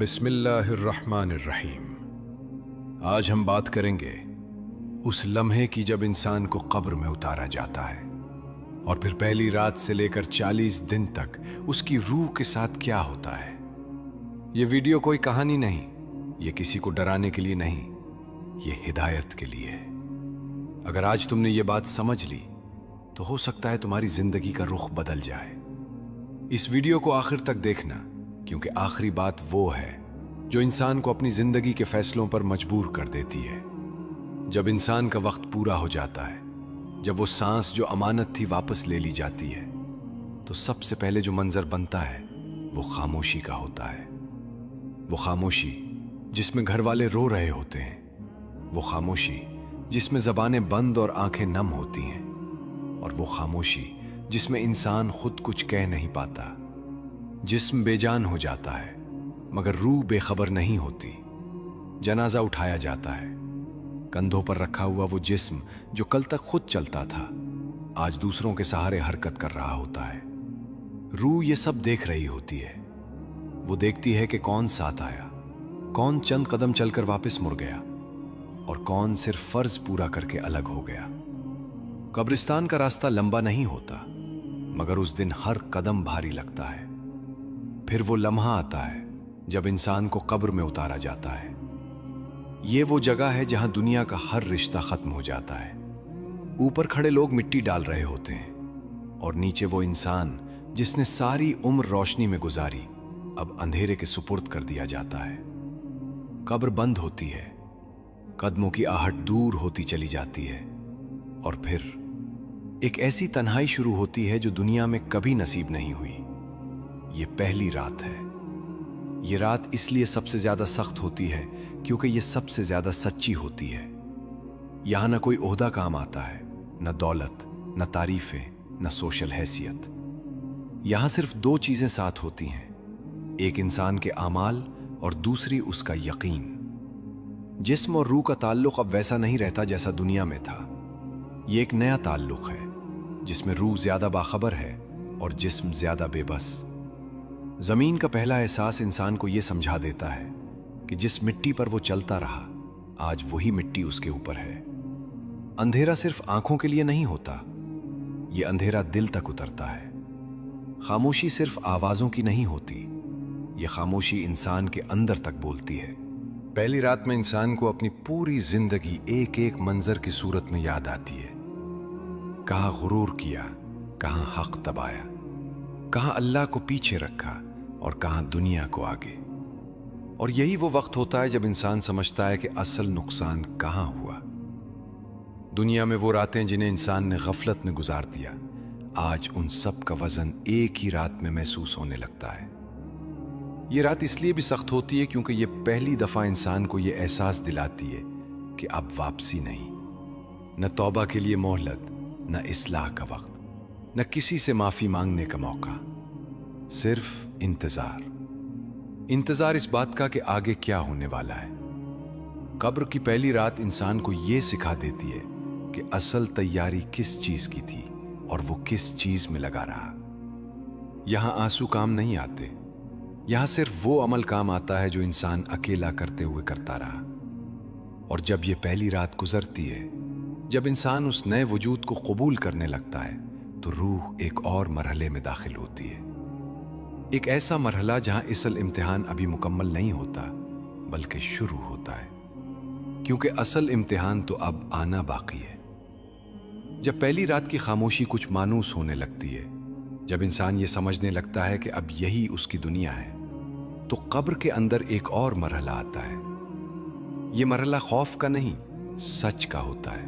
بسم اللہ الرحمن الرحیم۔ آج ہم بات کریں گے اس لمحے کی جب انسان کو قبر میں اتارا جاتا ہے اور پھر پہلی رات سے لے کر 40 دن تک اس کی روح کے ساتھ کیا ہوتا ہے۔ یہ ویڈیو کوئی کہانی نہیں، یہ کسی کو ڈرانے کے لیے نہیں، یہ ہدایت کے لیے ہے۔ اگر آج تم نے یہ بات سمجھ لی تو ہو سکتا ہے تمہاری زندگی کا رخ بدل جائے۔ اس ویڈیو کو آخر تک دیکھنا، کیونکہ آخری بات وہ ہے جو انسان کو اپنی زندگی کے فیصلوں پر مجبور کر دیتی ہے۔ جب انسان کا وقت پورا ہو جاتا ہے، جب وہ سانس جو امانت تھی واپس لے لی جاتی ہے، تو سب سے پہلے جو منظر بنتا ہے وہ خاموشی کا ہوتا ہے۔ وہ خاموشی جس میں گھر والے رو رہے ہوتے ہیں، وہ خاموشی جس میں زبانیں بند اور آنکھیں نم ہوتی ہیں، اور وہ خاموشی جس میں انسان خود کچھ کہہ نہیں پاتا۔ جسم بے جان ہو جاتا ہے مگر روح بے خبر نہیں ہوتی۔ جنازہ اٹھایا جاتا ہے، کندھوں پر رکھا ہوا وہ جسم جو کل تک خود چلتا تھا آج دوسروں کے سہارے حرکت کر رہا ہوتا ہے۔ روح یہ سب دیکھ رہی ہوتی ہے۔ وہ دیکھتی ہے کہ کون ساتھ آیا، کون چند قدم چل کر واپس مڑ گیا، اور کون صرف فرض پورا کر کے الگ ہو گیا۔ قبرستان کا راستہ لمبا نہیں ہوتا، مگر اس دن ہر قدم بھاری لگتا ہے۔ پھر وہ لمحہ آتا ہے جب انسان کو قبر میں اتارا جاتا ہے۔ یہ وہ جگہ ہے جہاں دنیا کا ہر رشتہ ختم ہو جاتا ہے۔ اوپر کھڑے لوگ مٹی ڈال رہے ہوتے ہیں، اور نیچے وہ انسان جس نے ساری عمر روشنی میں گزاری اب اندھیرے کے سپرد کر دیا جاتا ہے۔ قبر بند ہوتی ہے، قدموں کی آہٹ دور ہوتی چلی جاتی ہے، اور پھر ایک ایسی تنہائی شروع ہوتی ہے جو دنیا میں کبھی نصیب نہیں ہوئی۔ یہ پہلی رات ہے۔ یہ رات اس لیے سب سے زیادہ سخت ہوتی ہے کیونکہ یہ سب سے زیادہ سچی ہوتی ہے۔ یہاں نہ کوئی عہدہ کام آتا ہے، نہ دولت، نہ تعریفیں، نہ سوشل حیثیت۔ یہاں صرف دو چیزیں ساتھ ہوتی ہیں، ایک انسان کے اعمال اور دوسری اس کا یقین۔ جسم اور روح کا تعلق اب ویسا نہیں رہتا جیسا دنیا میں تھا۔ یہ ایک نیا تعلق ہے جس میں روح زیادہ باخبر ہے اور جسم زیادہ بے بس۔ زمین کا پہلا احساس انسان کو یہ سمجھا دیتا ہے کہ جس مٹی پر وہ چلتا رہا آج وہی مٹی اس کے اوپر ہے۔ اندھیرا صرف آنکھوں کے لیے نہیں ہوتا، یہ اندھیرا دل تک اترتا ہے۔ خاموشی صرف آوازوں کی نہیں ہوتی، یہ خاموشی انسان کے اندر تک بولتی ہے۔ پہلی رات میں انسان کو اپنی پوری زندگی ایک ایک منظر کی صورت میں یاد آتی ہے۔ کہاں غرور کیا، کہاں حق دبایا، کہاں اللہ کو پیچھے رکھا اور کہاں دنیا کو آگے۔ اور یہی وہ وقت ہوتا ہے جب انسان سمجھتا ہے کہ اصل نقصان کہاں ہوا۔ دنیا میں وہ راتیں جنہیں انسان نے غفلت میں گزار دیا، آج ان سب کا وزن ایک ہی رات میں محسوس ہونے لگتا ہے۔ یہ رات اس لیے بھی سخت ہوتی ہے کیونکہ یہ پہلی دفعہ انسان کو یہ احساس دلاتی ہے کہ اب واپسی نہیں، نہ توبہ کے لیے مہلت، نہ اصلاح کا وقت، نہ کسی سے معافی مانگنے کا موقع، صرف انتظار۔ انتظار اس بات کا کہ آگے کیا ہونے والا ہے۔ قبر کی پہلی رات انسان کو یہ سکھا دیتی ہے کہ اصل تیاری کس چیز کی تھی اور وہ کس چیز میں لگا رہا۔ یہاں آنسو کام نہیں آتے، یہاں صرف وہ عمل کام آتا ہے جو انسان اکیلا کرتے ہوئے کرتا رہا۔ اور جب یہ پہلی رات گزرتی ہے، جب انسان اس نئے وجود کو قبول کرنے لگتا ہے، تو روح ایک اور مرحلے میں داخل ہوتی ہے۔ ایک ایسا مرحلہ جہاں اصل امتحان ابھی مکمل نہیں ہوتا بلکہ شروع ہوتا ہے، کیونکہ اصل امتحان تو اب آنا باقی ہے۔ جب پہلی رات کی خاموشی کچھ مانوس ہونے لگتی ہے، جب انسان یہ سمجھنے لگتا ہے کہ اب یہی اس کی دنیا ہے، تو قبر کے اندر ایک اور مرحلہ آتا ہے۔ یہ مرحلہ خوف کا نہیں، سچ کا ہوتا ہے۔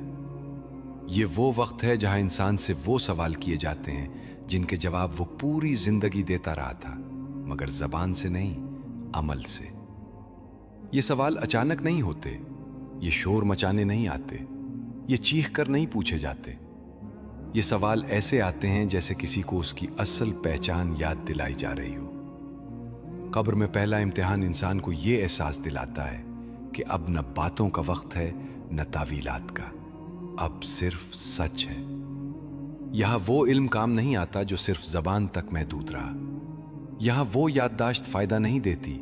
یہ وہ وقت ہے جہاں انسان سے وہ سوال کیے جاتے ہیں جن کے جواب وہ پوری زندگی دیتا رہا تھا، مگر زبان سے نہیں، عمل سے۔ یہ سوال اچانک نہیں ہوتے، یہ شور مچانے نہیں آتے، یہ چیخ کر نہیں پوچھے جاتے۔ یہ سوال ایسے آتے ہیں جیسے کسی کو اس کی اصل پہچان یاد دلائی جا رہی ہو۔ قبر میں پہلا امتحان انسان کو یہ احساس دلاتا ہے کہ اب نہ باتوں کا وقت ہے، نہ تعویلات کا، اب صرف سچ ہے۔ یہاں وہ علم کام نہیں آتا جو صرف زبان تک محدود رہا۔ یہاں وہ یادداشت فائدہ نہیں دیتی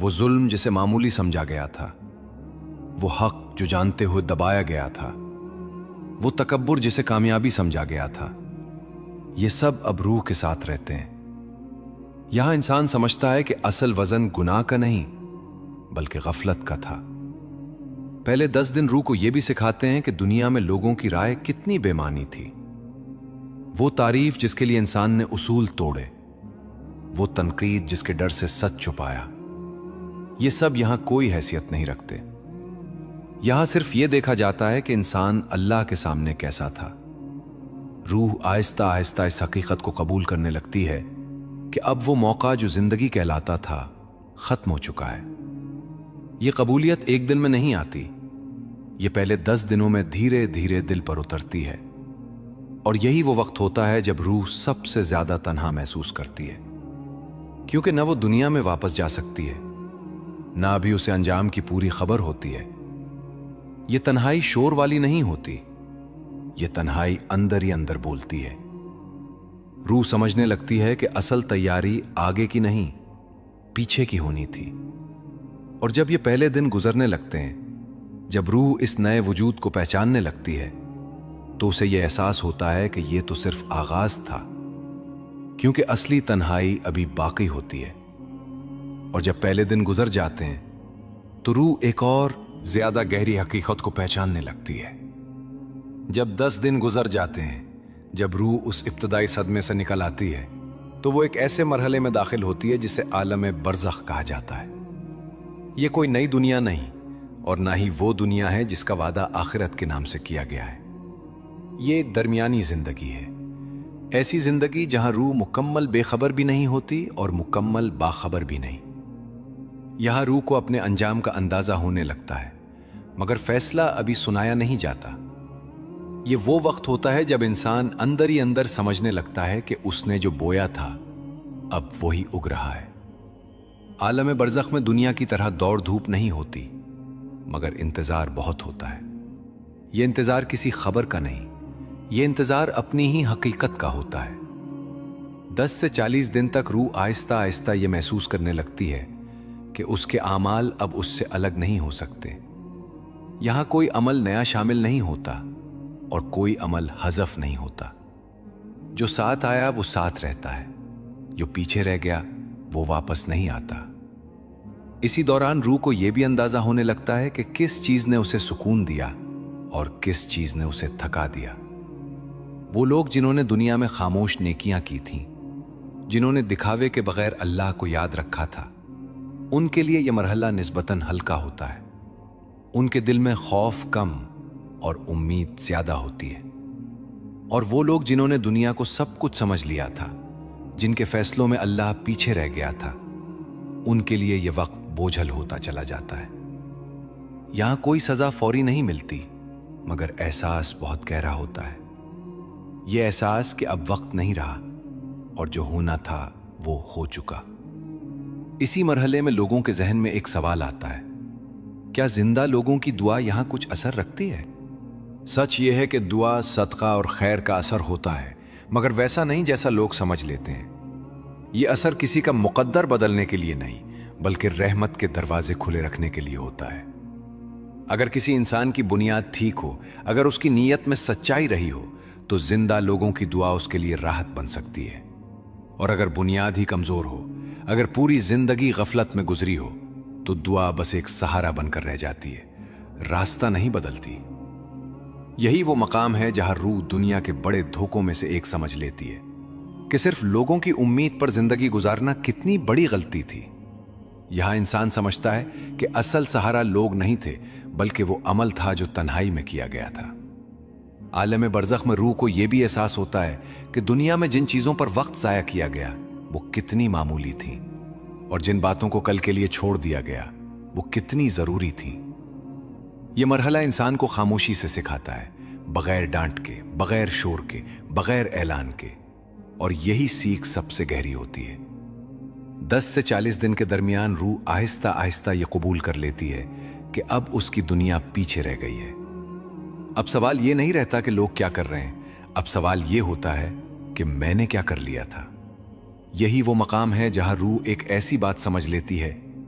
وہ ظلم جسے معمولی سمجھا گیا تھا، وہ حق جو جانتے ہوئے دبایا گیا تھا، وہ تکبر جسے کامیابی سمجھا گیا تھا، یہ سب اب روح کے ساتھ رہتے ہیں۔ یہاں انسان سمجھتا ہے کہ اصل وزن گناہ کا نہیں بلکہ غفلت کا تھا۔ پہلے 10 دن روح کو یہ بھی سکھاتے ہیں کہ دنیا میں لوگوں کی رائے کتنی بے معنی تھی، وہ تعریف جس کے لیے انسان نے اصول توڑے، وہ تنقید جس کے ڈر سے سچ چھپایا، یہ سب یہاں کوئی حیثیت نہیں رکھتے۔ یہاں صرف یہ دیکھا جاتا ہے کہ انسان اللہ کے سامنے کیسا تھا۔ روح آہستہ آہستہ اس حقیقت کو قبول کرنے لگتی ہے کہ اب وہ موقع جو زندگی کہلاتا تھا ختم ہو چکا ہے۔ یہ قبولیت ایک دن میں نہیں آتی، یہ پہلے 10 دنوں میں دھیرے دھیرے دل پر اترتی ہے، اور یہی وہ وقت ہوتا ہے جب روح سب سے زیادہ تنہا محسوس کرتی ہے، کیونکہ نہ وہ دنیا میں واپس جا سکتی ہے، نہ ابھی اسے انجام کی پوری خبر ہوتی ہے۔ یہ تنہائی شور والی نہیں ہوتی، یہ تنہائی اندر ہی اندر بولتی ہے۔ روح سمجھنے لگتی ہے کہ اصل تیاری آگے کی نہیں، پیچھے کی ہونی تھی۔ اور جب یہ پہلے دن گزرنے لگتے ہیں، جب روح اس نئے وجود کو پہچاننے لگتی ہے، تو اسے یہ احساس ہوتا ہے کہ یہ تو صرف آغاز تھا، کیونکہ اصلی تنہائی ابھی باقی ہوتی ہے۔ اور جب پہلے دن گزر جاتے ہیں تو روح ایک اور زیادہ گہری حقیقت کو پہچاننے لگتی ہے۔ جب 10 دن گزر جاتے ہیں، جب روح اس ابتدائی صدمے سے نکل آتی ہے، تو وہ ایک ایسے مرحلے میں داخل ہوتی ہے جسے عالم برزخ کہا جاتا ہے۔ یہ کوئی نئی دنیا نہیں، اور نہ ہی وہ دنیا ہے جس کا وعدہ آخرت کے نام سے کیا گیا ہے۔ یہ درمیانی زندگی ہے، ایسی زندگی جہاں روح مکمل بے خبر بھی نہیں ہوتی اور مکمل باخبر بھی نہیں۔ یہاں روح کو اپنے انجام کا اندازہ ہونے لگتا ہے، مگر فیصلہ ابھی سنایا نہیں جاتا۔ یہ وہ وقت ہوتا ہے جب انسان اندر ہی اندر سمجھنے لگتا ہے کہ اس نے جو بویا تھا اب وہی اگ رہا ہے۔ عالم برزخ میں دنیا کی طرح دوڑ دھوپ نہیں ہوتی، مگر انتظار بہت ہوتا ہے۔ یہ انتظار کسی خبر کا نہیں، یہ انتظار اپنی ہی حقیقت کا ہوتا ہے۔ 10 سے 40 دن تک روح آہستہ آہستہ یہ محسوس کرنے لگتی ہے کہ اس کے اعمال اب اس سے الگ نہیں ہو سکتے۔ یہاں کوئی عمل نیا شامل نہیں ہوتا اور کوئی عمل حذف نہیں ہوتا۔ جو ساتھ آیا وہ ساتھ رہتا ہے، جو پیچھے رہ گیا وہ واپس نہیں آتا۔ اسی دوران روح کو یہ بھی اندازہ ہونے لگتا ہے کہ کس چیز نے اسے سکون دیا اور کس چیز نے اسے تھکا دیا۔ وہ لوگ جنہوں نے دنیا میں خاموش نیکیاں کی تھیں، جنہوں نے دکھاوے کے بغیر اللہ کو یاد رکھا تھا، ان کے لیے یہ مرحلہ نسبتاً ہلکا ہوتا ہے۔ ان کے دل میں خوف کم اور امید زیادہ ہوتی ہے۔ اور وہ لوگ جنہوں نے دنیا کو سب کچھ سمجھ لیا تھا، جن کے فیصلوں میں اللہ پیچھے رہ گیا تھا، ان کے لیے یہ وقت بوجھل ہوتا چلا جاتا ہے۔ یہاں کوئی سزا فوری نہیں ملتی، مگر احساس بہت گہرا ہوتا ہے۔ یہ احساس کہ اب وقت نہیں رہا اور جو ہونا تھا وہ ہو چکا۔ اسی مرحلے میں لوگوں کے ذہن میں ایک سوال آتا ہے، کیا زندہ لوگوں کی دعا یہاں کچھ اثر رکھتی ہے؟ سچ یہ ہے کہ دعا، صدقہ اور خیر کا اثر ہوتا ہے، مگر ویسا نہیں جیسا لوگ سمجھ لیتے ہیں۔ یہ اثر کسی کا مقدر بدلنے کے لیے نہیں، بلکہ رحمت کے دروازے کھلے رکھنے کے لیے ہوتا ہے۔ اگر کسی انسان کی بنیاد ٹھیک ہو، اگر اس کی نیت میں سچائی رہی ہو، تو زندہ لوگوں کی دعا اس کے لیے راحت بن سکتی ہے۔ اور اگر بنیاد ہی کمزور ہو، اگر پوری زندگی غفلت میں گزری ہو، تو دعا بس ایک سہارا بن کر رہ جاتی ہے، راستہ نہیں بدلتی۔ یہی وہ مقام ہے جہاں روح دنیا کے بڑے دھوکوں میں سے ایک سمجھ لیتی ہے کہ صرف لوگوں کی امید پر زندگی گزارنا کتنی بڑی غلطی تھی۔ یہاں انسان سمجھتا ہے کہ اصل سہارا لوگ نہیں تھے، بلکہ وہ عمل تھا جو تنہائی میں کیا گیا تھا۔ عالم برزخ میں روح کو یہ بھی احساس ہوتا ہے کہ دنیا میں جن چیزوں پر وقت ضائع کیا گیا وہ کتنی معمولی تھیں، اور جن باتوں کو کل کے لیے چھوڑ دیا گیا وہ کتنی ضروری تھیں۔ یہ مرحلہ انسان کو خاموشی سے سکھاتا ہے، بغیر ڈانٹ کے، بغیر شور کے، بغیر اعلان کے، اور یہی سیکھ سب سے گہری ہوتی ہے۔ 10 سے 40 دن کے درمیان روح آہستہ آہستہ یہ قبول کر لیتی ہے کہ اب اس کی دنیا پیچھے رہ گئی ہے۔ اب سوال یہ نہیں رہتا کہ لوگ کیا کر رہے ہیں، اب سوال یہ ہوتا ہے کہ میں نے کیا کر لیا تھا۔ یہی وہ مقام ہے جہاں روح ایک ایسی بات سمجھ لیتی ہے